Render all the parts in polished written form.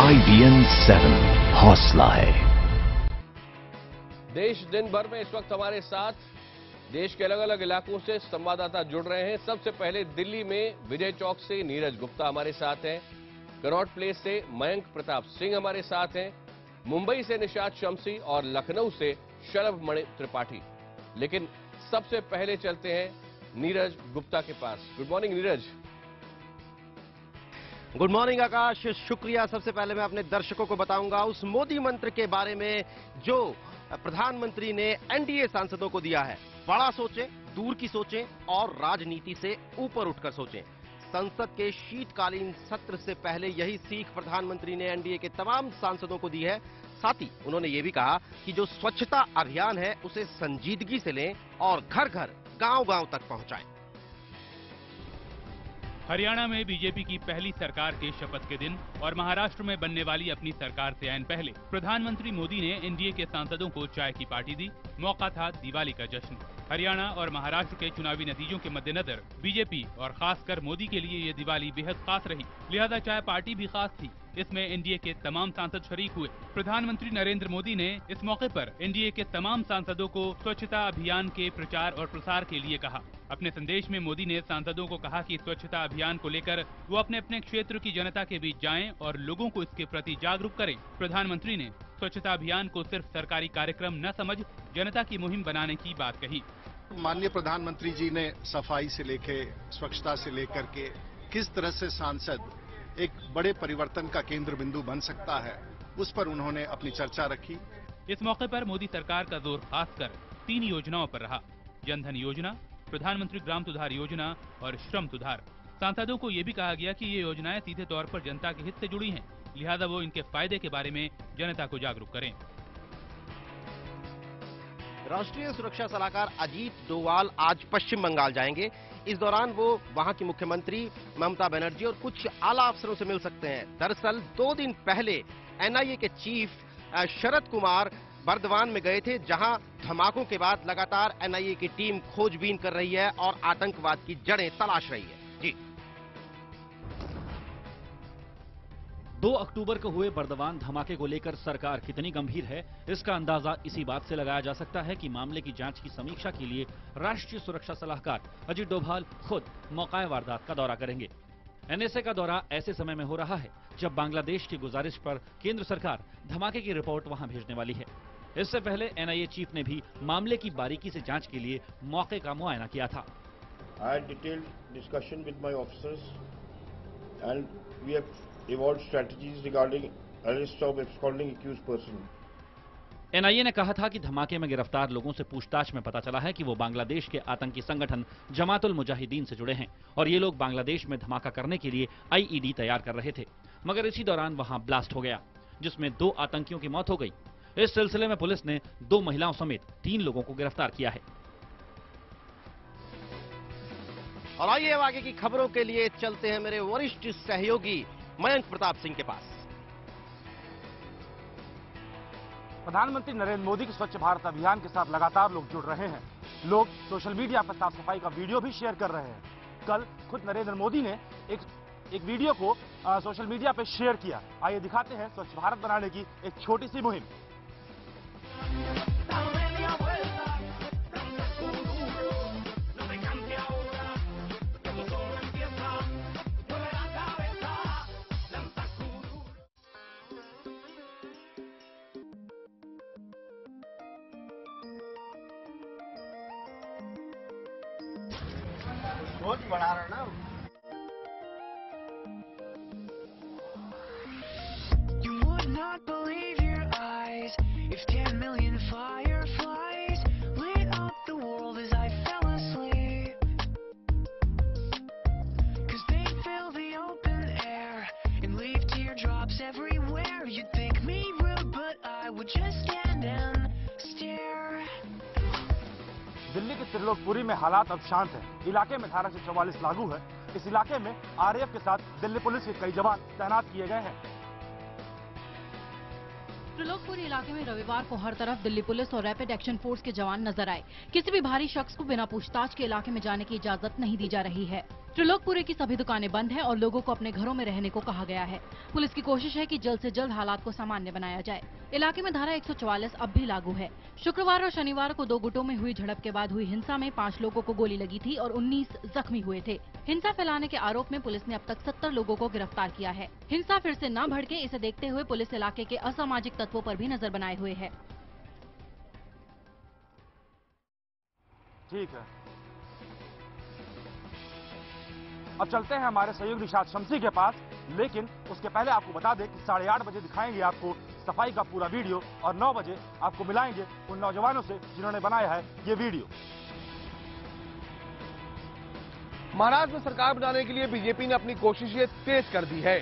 IBN 7 हौसला है। देश दिन भर में इस वक्त हमारे साथ देश के अलग अलग इलाकों से संवाददाता जुड़ रहे हैं। सबसे पहले दिल्ली में विजय चौक से नीरज गुप्ता हमारे साथ हैं, कनॉट प्लेस से मयंक प्रताप सिंह हमारे साथ हैं, मुंबई से निशात शम्सी और लखनऊ से शलभ मणि त्रिपाठी। लेकिन सबसे पहले चलते हैं नीरज गुप्ता के पास। Good morning Neeraj. Good morning Akash, शुक्रिया। सबसे पहले मैं अपने दर्शकों को बताऊंगा उस मोदी मंत्र के बारे में जो प्रधानमंत्री ने एनडीए सांसदों को दिया है। बड़ा सोचें, दूर की सोचें और राजनीति से ऊपर उठकर सोचें। संसद के शीतकालीन सत्र से पहले यही सीख प्रधानमंत्री ने एनडीए के तमाम सांसदों को दी है। साथ ही उन्होंने ये भी कहा कि जो स्वच्छता अभियान है उसे संजीदगी से लें और घर घर गांव-गांव तक पहुंचाएं। हरियाणा में बीजेपी की पहली सरकार के शपथ के दिन और महाराष्ट्र में बनने वाली अपनी सरकार से ऐन पहले प्रधानमंत्री मोदी ने एनडीए के सांसदों को चाय की पार्टी दी। मौका था दिवाली का जश्न। हरियाणा और महाराष्ट्र के चुनावी नतीजों के मद्देनजर बीजेपी और खासकर मोदी के लिए ये दिवाली बेहद खास रही, लिहाजा चाय पार्टी भी खास थी। इसमें एनडीए के तमाम सांसद शरीक हुए। प्रधानमंत्री नरेंद्र मोदी ने इस मौके पर एनडीए के तमाम सांसदों को स्वच्छता अभियान के प्रचार और प्रसार के लिए कहा। अपने संदेश में मोदी ने सांसदों को कहा कि स्वच्छता अभियान को लेकर वो अपने अपने क्षेत्र की जनता के बीच जाएं और लोगों को इसके प्रति जागरूक करें। प्रधानमंत्री ने स्वच्छता अभियान को सिर्फ सरकारी कार्यक्रम न समझ जनता की मुहिम बनाने की बात कही। माननीय प्रधानमंत्री जी ने सफाई से लेके स्वच्छता से लेकर के किस तरह से सांसद एक बड़े परिवर्तन का केंद्र बिंदु बन सकता है, उस पर उन्होंने अपनी चर्चा रखी। इस मौके पर मोदी सरकार का जोर खासकर 3 योजनाओं पर रहा: जनधन योजना, प्रधानमंत्री ग्राम सुधार योजना और श्रम सुधार। सांसदों को ये भी कहा गया कि ये योजनाएं सीधे तौर पर जनता के हित से जुड़ी हैं, लिहाजा वो इनके फायदे के बारे में जनता को जागरूक करें। राष्ट्रीय सुरक्षा सलाहकार अजीत डोवाल आज पश्चिम बंगाल जाएंगे। इस दौरान वो वहां की मुख्यमंत्री ममता बनर्जी और कुछ आला अफसरों से मिल सकते हैं। दरअसल 2 दिन पहले एनआईए के चीफ शरद कुमार बर्दवान में गए थे, जहां धमाकों के बाद लगातार एनआईए की टीम खोजबीन कर रही है और आतंकवाद की जड़ें तलाश रही है। जी, 2 अक्टूबर को हुए बर्दवान धमाके को लेकर सरकार कितनी गंभीर है, इसका अंदाजा इसी बात से लगाया जा सकता है कि मामले की जांच की समीक्षा के लिए राष्ट्रीय सुरक्षा सलाहकार अजीत डोभाल खुद मौका वारदात का दौरा करेंगे। एनएसए का दौरा ऐसे समय में हो रहा है जब बांग्लादेश की गुजारिश पर केंद्र सरकार धमाके की रिपोर्ट वहां भेजने वाली है। इससे पहले एनआईए चीफ ने भी मामले की बारीकी से जांच के लिए मौके का मुआयना किया था। I had detailed discussion with my officers and we have evolved strategies regarding arrest of absconding accused person. NIA ने कहा था कि धमाके में गिरफ्तार लोगों से पूछताछ में पता चला है कि वो बांग्लादेश के आतंकी संगठन जमातुल मुजाहिदीन से जुड़े हैं और ये लोग बांग्लादेश में धमाका करने के लिए आईईडी तैयार कर रहे थे। मगर इसी दौरान वहां ब्लास्ट हो गया जिसमें 2 आतंकियों की मौत हो गई। इस सिलसिले में पुलिस ने 2 महिलाओं समेत 3 लोगों को गिरफ्तार किया है। और आइए अब आगे की खबरों के लिए चलते हैं मेरे वरिष्ठ सहयोगी मयंक प्रताप सिंह के पास। प्रधानमंत्री नरेंद्र मोदी के स्वच्छ भारत अभियान के साथ लगातार लोग जुड़ रहे हैं। लोग सोशल मीडिया पर साफ सफाई का वीडियो भी शेयर कर रहे हैं। कल खुद नरेंद्र मोदी ने एक वीडियो को सोशल मीडिया पर शेयर किया। आइए दिखाते हैं स्वच्छ भारत बनाने की एक छोटी सी मुहिम। बहुत बड़ा रहा ना। You would not believe your eyes if 10 million fireflies lit up the world as I fell asleep. 'Cause they fill the open air and leave teardrops everywhere. You'd think me rude, but I would just stand and stare. Delhi के त्रिलोकपुरी में हालात अब शांत है। इलाके में धारा 144 लागू है। इस इलाके में आरएएफ के साथ दिल्ली पुलिस के कई जवान तैनात किए गए हैं। त्रिलोकपुरी इलाके में रविवार को हर तरफ दिल्ली पुलिस और रैपिड एक्शन फोर्स के जवान नजर आए। किसी भी भारी शख्स को बिना पूछताछ के इलाके में जाने की इजाजत नहीं दी जा रही है। त्रिलोकपुरी की सभी दुकानें बंद हैं और लोगों को अपने घरों में रहने को कहा गया है। पुलिस की कोशिश है कि जल्द से जल्द हालात को सामान्य बनाया जाए। इलाके में धारा 144 अब भी लागू है। शुक्रवार और शनिवार को 2 गुटों में हुई झड़प के बाद हुई हिंसा में 5 लोगों को गोली लगी थी और 19 जख्मी हुए थे। हिंसा फैलाने के आरोप में पुलिस ने अब तक 70 लोगों को गिरफ्तार किया है। हिंसा फिर से न भड़के, इसे देखते हुए पुलिस इलाके के असामाजिक तत्वों पर भी नजर बनाए हुए है। ठीक है, अब चलते हैं हमारे सहयोगी निशात शम्सी के पास, लेकिन उसके पहले आपको बता दें कि 8:30 बजे दिखाएंगे आपको सफाई का पूरा वीडियो और 9 बजे आपको मिलाएंगे उन नौजवानों से जिन्होंने बनाया है ये वीडियो। महाराष्ट्र में सरकार बनाने के लिए बीजेपी ने अपनी कोशिशें तेज कर दी है।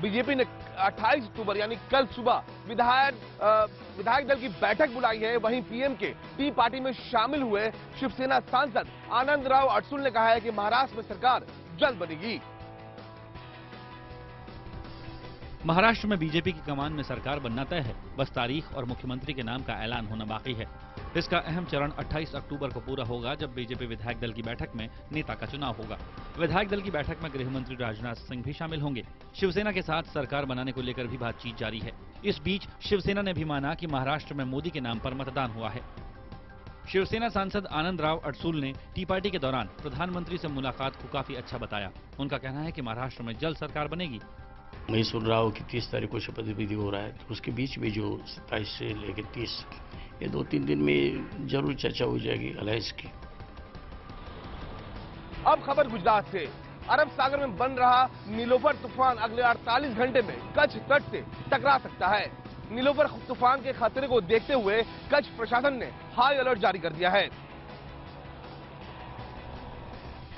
बीजेपी ने 28 अक्टूबर यानी कल सुबह विधायक दल की बैठक बुलाई है। वहीं पीएम के टी पार्टी में शामिल हुए शिवसेना सांसद आनंदराव अडसूल ने कहा है कि महाराष्ट्र में सरकार जल्द बनेगी। महाराष्ट्र में बीजेपी की कमान में सरकार बनना तय है, बस तारीख और मुख्यमंत्री के नाम का ऐलान होना बाकी है। इसका अहम चरण 28 अक्टूबर को पूरा होगा, जब बीजेपी विधायक दल की बैठक में नेता का चुनाव होगा। विधायक दल की बैठक में गृह मंत्री राजनाथ सिंह भी शामिल होंगे। शिवसेना के साथ सरकार बनाने को लेकर भी बातचीत जारी है। इस बीच शिवसेना ने भी माना कि महाराष्ट्र में मोदी के नाम पर मतदान हुआ है। शिवसेना सांसद आनंदराव अडसूल ने टी पार्टी के दौरान प्रधानमंत्री से मुलाकात को काफी अच्छा बताया। उनका कहना है कि महाराष्ट्र में जल्द सरकार बनेगी। मैं सुन रहा हूँ कि 30 तारीख को शपथ विधि हो रहा है, तो उसके बीच में जो 27 से लेकर 30 ये 2-3 दिन में जरूर चर्चा हो जाएगी अलायंस की। अब खबर गुजरात से। अरब सागर में बन रहा नीलोफर तूफान अगले 48 घंटे में कच्छ तट से टकरा सकता है। नीलोफर तूफान के खतरे को देखते हुए कच्छ प्रशासन ने हाई अलर्ट जारी कर दिया है।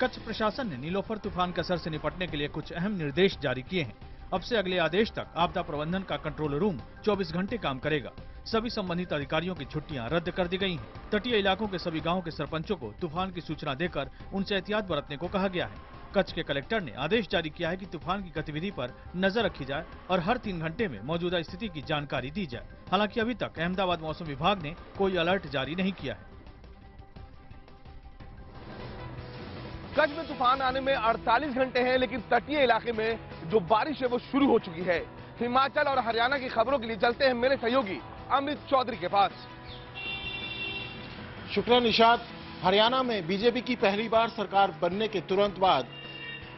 कच्छ प्रशासन ने नीलोफर तूफान के असर से निपटने के लिए कुछ अहम निर्देश जारी किए हैं। अब से अगले आदेश तक आपदा प्रबंधन का कंट्रोल रूम 24 घंटे काम करेगा। सभी संबंधित अधिकारियों की छुट्टियां रद्द कर दी गई हैं। तटीय इलाकों के सभी गांवों के सरपंचों को तूफान की सूचना देकर उनसे एहतियात बरतने को कहा गया है। कच्छ के कलेक्टर ने आदेश जारी किया है कि तूफान की गतिविधि पर नजर रखी जाए और हर 3 घंटे में मौजूदा स्थिति की जानकारी दी जाए। हालांकि अभी तक अहमदाबाद मौसम विभाग ने कोई अलर्ट जारी नहीं किया है। कच्छ में तूफान आने में 48 घंटे हैं, लेकिन तटीय इलाके में जो बारिश है वो शुरू हो चुकी है। हिमाचल और हरियाणा की खबरों के लिए चलते हैं मेरे सहयोगी अमित चौधरी के पास। शुक्रिया निशात। हरियाणा में बीजेपी की पहली बार सरकार बनने के तुरंत बाद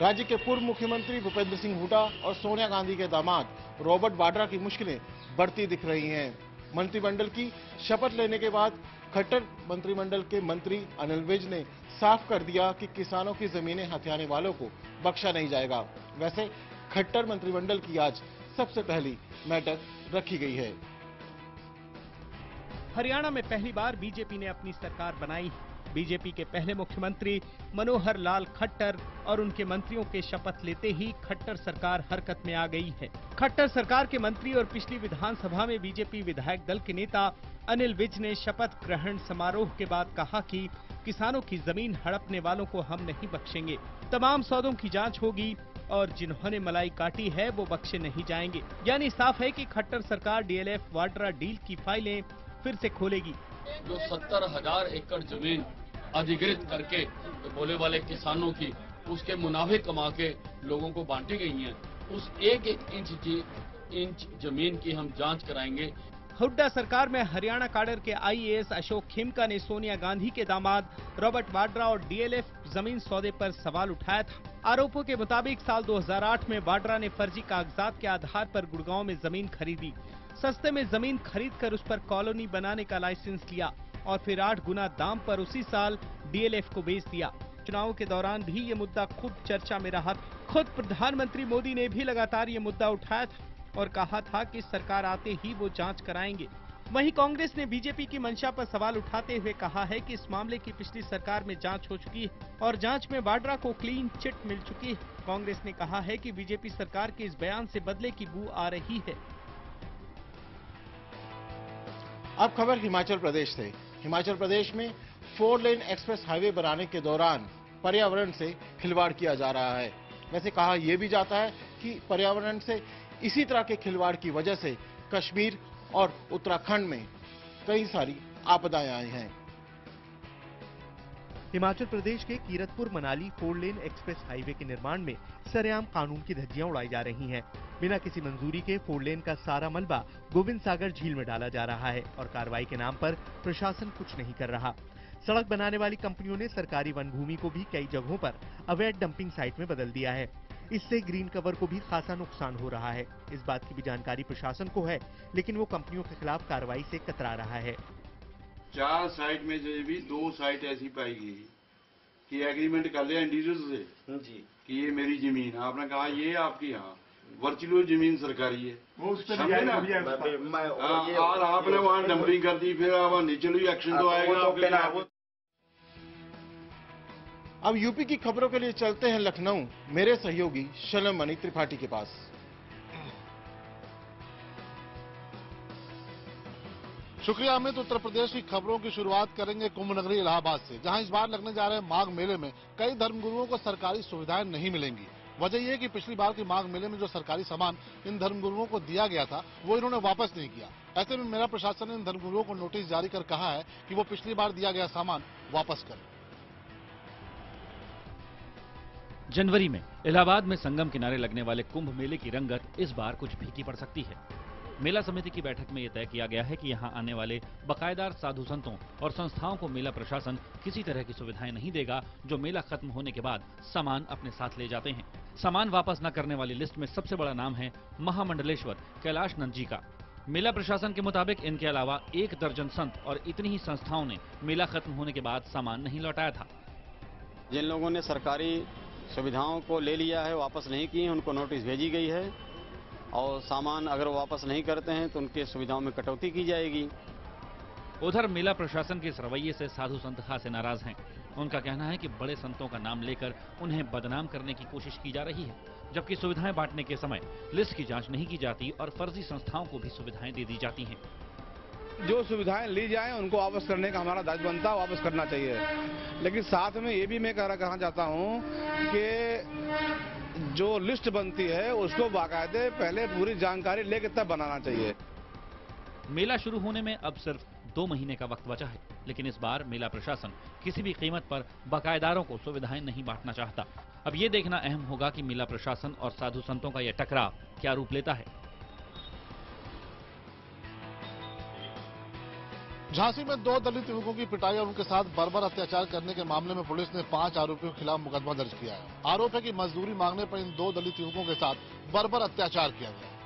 राज्य के पूर्व मुख्यमंत्री भूपेंद्र सिंह हुड्डा और सोनिया गांधी के दामाद रॉबर्ट वाड्रा की मुश्किलें बढ़ती दिख रही हैं। मंत्रिमंडल की शपथ लेने के बाद खट्टर मंत्रिमंडल के मंत्री अनिल विज ने साफ कर दिया कि किसानों की जमीनें हथियाने वालों को बख्शा नहीं जाएगा। वैसे खट्टर मंत्रिमंडल की आज सबसे पहली बैठक रखी गई है। हरियाणा में पहली बार बीजेपी ने अपनी सरकार बनाई है। बीजेपी के पहले मुख्यमंत्री मनोहर लाल खट्टर और उनके मंत्रियों के शपथ लेते ही खट्टर सरकार हरकत में आ गई है। खट्टर सरकार के मंत्री और पिछली विधानसभा में बीजेपी विधायक दल के नेता अनिल विज ने शपथ ग्रहण समारोह के बाद कहा कि किसानों की जमीन हड़पने वालों को हम नहीं बख्शेंगे। तमाम सौदों की जांच होगी और जिन्होंने मलाई काटी है वो बख्शे नहीं जाएंगे। यानी साफ है कि खट्टर सरकार डीएलएफ वाड्रा डील की फाइलें फिर से खोलेगी। जो 70,000 एकड़ जमीन अधिकृत करके तो बोले वाले किसानों की उसके मुनाफे कमा के लोगों को बांटी गई हैं, उस एक इंच जमीन की हम जांच कराएंगे। हुड्डा सरकार में हरियाणा काडर के आईएएस अशोक खेमका ने सोनिया गांधी के दामाद रॉबर्ट वाड्रा और डीएलएफ जमीन सौदे पर सवाल उठाया था। आरोपों के मुताबिक साल 2008 में वाड्रा ने फर्जी कागजात के आधार पर गुड़गांव में जमीन खरीदी, सस्ते में जमीन खरीदकर उस पर कॉलोनी बनाने का लाइसेंस लिया और फिर 8 गुना दाम पर उसी साल डीएलएफ को बेच दिया। चुनाव के दौरान भी ये मुद्दा खूब चर्चा में रहा। खुद प्रधानमंत्री मोदी ने भी लगातार ये मुद्दा उठाया था और कहा था कि सरकार आते ही वो जांच कराएंगे। वहीं कांग्रेस ने बीजेपी की मंशा पर सवाल उठाते हुए कहा है कि इस मामले की पिछली सरकार में जांच हो चुकी है और जांच में वाड्रा को क्लीन चिट मिल चुकी है। कांग्रेस ने कहा है कि बीजेपी सरकार के इस बयान से बदले की बू आ रही है। अब खबर हिमाचल प्रदेश से। हिमाचल प्रदेश में 4 लेन एक्सप्रेस हाईवे बनाने के दौरान पर्यावरण से खिलवाड़ किया जा रहा है। वैसे कहा यह भी जाता है कि पर्यावरण से इसी तरह के खिलवाड़ की वजह से कश्मीर और उत्तराखंड में कई सारी आपदाएं आई हैं। हिमाचल प्रदेश के कीरतपुर मनाली 4 लेन एक्सप्रेस हाईवे के निर्माण में सरेआम कानून की धज्जियां उड़ाई जा रही हैं। बिना किसी मंजूरी के 4 लेन का सारा मलबा गोविंद सागर झील में डाला जा रहा है और कार्रवाई के नाम पर प्रशासन कुछ नहीं कर रहा। सड़क बनाने वाली कंपनियों ने सरकारी वन भूमि को भी कई जगहों पर अवैध डंपिंग साइट में बदल दिया है। इससे ग्रीन कवर को भी खासा नुकसान हो रहा है। इस बात की भी जानकारी प्रशासन को है, लेकिन वो कंपनियों के खिलाफ कार्रवाई से कतरा रहा है। 4 साइट में से भी 2 साइट ऐसी पाई गई कि एग्रीमेंट कर लिया इंडिविजुअल से जी कि ये मेरी जमीन, आपने कहा ये आपकी, यहाँ वर्चुअल जमीन सरकारी है, वो उस और आपने वहाँ डंपिंग कर दी, फिर आप नीचे एक्शन तो आएगा। अब यूपी की खबरों के लिए चलते हैं लखनऊ, मेरे सहयोगी शलम मणि त्रिपाठी के पास। शुक्रिया अमित। उत्तर प्रदेश की खबरों की शुरुआत करेंगे कुंभ नगरी इलाहाबाद से, जहां इस बार लगने जा रहे माघ मेले में कई धर्मगुरुओं को सरकारी सुविधाएं नहीं मिलेंगी। वजह यह कि पिछली बार के माघ मेले में जो सरकारी सामान इन धर्मगुरुओं को दिया गया था वो इन्होंने वापस नहीं किया। ऐसे में मेला प्रशासन ने इन धर्मगुरुओं को नोटिस जारी कर कहा है कि वो पिछली बार दिया गया सामान वापस करें। जनवरी में इलाहाबाद में संगम किनारे लगने वाले कुंभ मेले की रंगत इस बार कुछ फीकी पड़ सकती है। मेला समिति की बैठक में यह तय किया गया है कि यहां आने वाले बकायेदार साधु संतों और संस्थाओं को मेला प्रशासन किसी तरह की सुविधाएं नहीं देगा जो मेला खत्म होने के बाद सामान अपने साथ ले जाते हैं। सामान वापस न करने वाली लिस्ट में सबसे बड़ा नाम है महामंडलेश्वर कैलाश नंद जी का। मेला प्रशासन के मुताबिक इनके अलावा 1 दर्जन संत और इतनी ही संस्थाओं ने मेला खत्म होने के बाद सामान नहीं लौटाया था। जिन लोगों ने सरकारी सुविधाओं को ले लिया है, वापस नहीं किए, उनको नोटिस भेजी गई है और सामान अगर वापस नहीं करते हैं तो उनके सुविधाओं में कटौती की जाएगी। उधर मेला प्रशासन के इस रवैये से साधु संत खासे नाराज हैं। उनका कहना है कि बड़े संतों का नाम लेकर उन्हें बदनाम करने की कोशिश की जा रही है, जबकि सुविधाएं बांटने के समय लिस्ट की जांच नहीं की जाती और फर्जी संस्थाओं को भी सुविधाएं दे दी जाती हैं। जो सुविधाएं ली जाएं उनको वापस करने का हमारा दायित्व बनता है, वापस करना चाहिए। लेकिन साथ में ये भी मैं कहना चाहता हूँ कि जो लिस्ट बनती है उसको बाकायदे पहले पूरी जानकारी लेकर तब बनाना चाहिए। मेला शुरू होने में अब सिर्फ 2 महीने का वक्त बचा है, लेकिन इस बार मेला प्रशासन किसी भी कीमत पर बकायेदारों को सुविधाएं नहीं बांटना चाहता। अब ये देखना अहम होगा कि मेला प्रशासन और साधु संतों का यह टकराव क्या रूप लेता है। झांसी में 2 दलित युवकों की पिटाई और उनके साथ बर्बर अत्याचार करने के मामले में पुलिस ने 5 आरोपियों के खिलाफ मुकदमा दर्ज किया है। आरोप है कि मजदूरी मांगने पर इन 2 दलित युवकों के साथ बर्बर अत्याचार किया गया।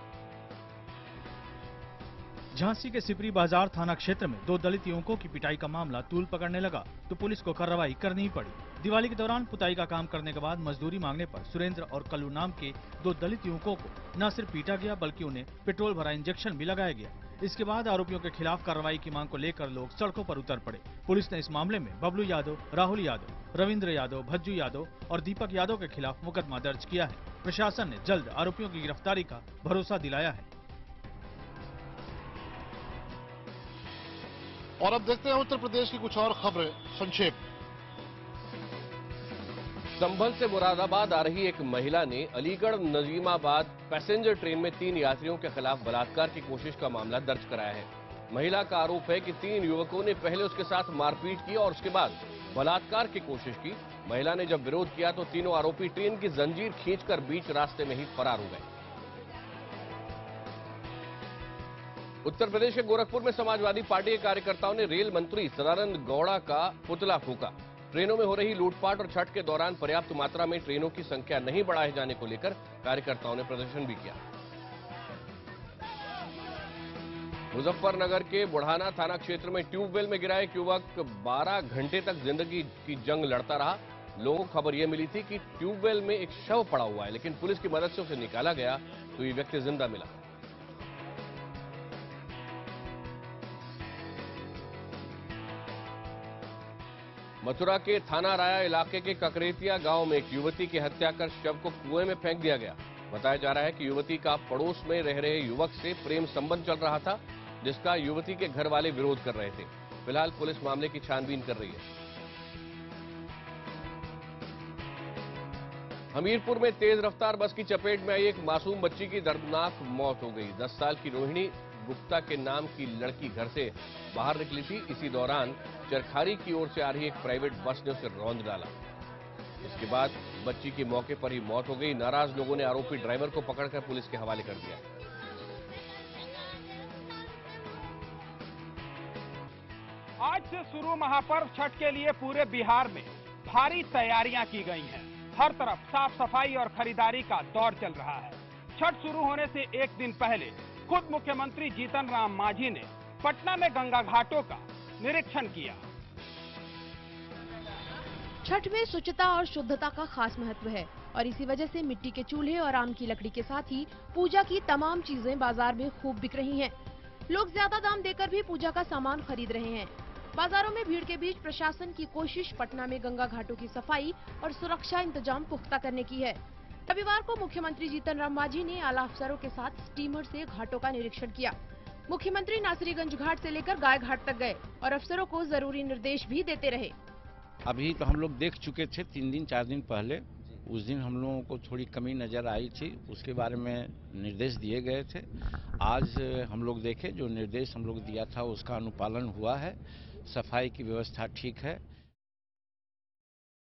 झांसी के सिपरी बाजार थाना क्षेत्र में 2 दलित युवकों की पिटाई का मामला तूल पकड़ने लगा तो पुलिस को कार्रवाई करनी पड़ी। दिवाली के दौरान पुताई का काम करने के बाद मजदूरी मांगने पर सुरेंद्र और कल्लू नाम के 2 दलित युवकों को न सिर्फ पीटा गया बल्कि उन्हें पेट्रोल भरा इंजेक्शन भी लगाया गया। इसके बाद आरोपियों के खिलाफ कार्रवाई की मांग को लेकर लोग सड़कों पर उतर पड़े। पुलिस ने इस मामले में बबलू यादव, राहुल यादव, रविंद्र यादव, भज्जू यादव और दीपक यादव के खिलाफ मुकदमा दर्ज किया है। प्रशासन ने जल्द आरोपियों की गिरफ्तारी का भरोसा दिलाया है। और अब देखते हैं उत्तर प्रदेश की कुछ और खबरें संक्षेप। संभल से मुरादाबाद आ रही एक महिला ने अलीगढ़ नजीमाबाद पैसेंजर ट्रेन में 3 यात्रियों के खिलाफ बलात्कार की कोशिश का मामला दर्ज कराया है। महिला का आरोप है कि 3 युवकों ने पहले उसके साथ मारपीट की और उसके बाद बलात्कार की कोशिश की। महिला ने जब विरोध किया तो तीनों आरोपी ट्रेन की जंजीर खींचकर बीच रास्ते में ही फरार हो गए। उत्तर प्रदेश के गोरखपुर में समाजवादी पार्टी के कार्यकर्ताओं ने रेल मंत्री सदानंद गौड़ा का पुतला फूंका। ट्रेनों में हो रही लूटपाट और छठ के दौरान पर्याप्त मात्रा में ट्रेनों की संख्या नहीं बढ़ाए जाने को लेकर कार्यकर्ताओं ने प्रदर्शन भी किया। मुजफ्फरनगर के बुढ़ाना थाना क्षेत्र में ट्यूबवेल में गिरा एक युवक 12 घंटे तक जिंदगी की जंग लड़ता रहा। लोगों को खबर यह मिली थी कि ट्यूबवेल में एक शव पड़ा हुआ है, लेकिन पुलिस की मदद से उसे निकाला गया तो ये व्यक्ति जिंदा मिला। मथुरा के थाना राया इलाके के ककरेतिया गांव में एक युवती की हत्या कर शव को कुएं में फेंक दिया गया। बताया जा रहा है कि युवती का पड़ोस में रह रहे युवक से प्रेम संबंध चल रहा था, जिसका युवती के घर वाले विरोध कर रहे थे। फिलहाल पुलिस मामले की छानबीन कर रही है। हमीरपुर में तेज रफ्तार बस की चपेट में आई एक मासूम बच्ची की दर्दनाक मौत हो गई। 10 साल की रोहिणी गुप्ता के नाम की लड़की घर से बाहर निकली थी। इसी दौरान चरखारी की ओर से आ रही एक प्राइवेट बस ने उसे रौंद डाला। इसके बाद बच्ची की मौके पर ही मौत हो गई। नाराज लोगों ने आरोपी ड्राइवर को पकड़कर पुलिस के हवाले कर दिया। आज से शुरू महापर्व छठ के लिए पूरे बिहार में भारी तैयारियां की गई हैं। हर तरफ साफ सफाई और खरीदारी का दौर चल रहा है। छठ शुरू होने से एक दिन पहले खुद मुख्यमंत्री जीतन राम मांझी ने पटना में गंगा घाटों का निरीक्षण किया। छठ में स्वच्छता और शुद्धता का खास महत्व है और इसी वजह से मिट्टी के चूल्हे और आम की लकड़ी के साथ ही पूजा की तमाम चीजें बाजार में खूब बिक रही हैं। लोग ज्यादा दाम देकर भी पूजा का सामान खरीद रहे हैं। बाजारों में भीड़ के बीच प्रशासन की कोशिश पटना में गंगा घाटों की सफाई और सुरक्षा इंतजाम पुख्ता करने की है। रविवार को मुख्यमंत्री जीतन राम मांझी ने आला अफसरों के साथ स्टीमर से घाटों का निरीक्षण किया। मुख्यमंत्री नासरीगंज घाट से लेकर गाय घाट तक गए और अफसरों को जरूरी निर्देश भी देते रहे। अभी तो हम लोग देख चुके थे 3 दिन 4 दिन पहले। उस दिन हम लोगों को थोड़ी कमी नजर आई थी, उसके बारे में निर्देश दिए गए थे। आज हम लोग देखे, जो निर्देश हम लोग दिया था उसका अनुपालन हुआ है। सफाई की व्यवस्था ठीक है।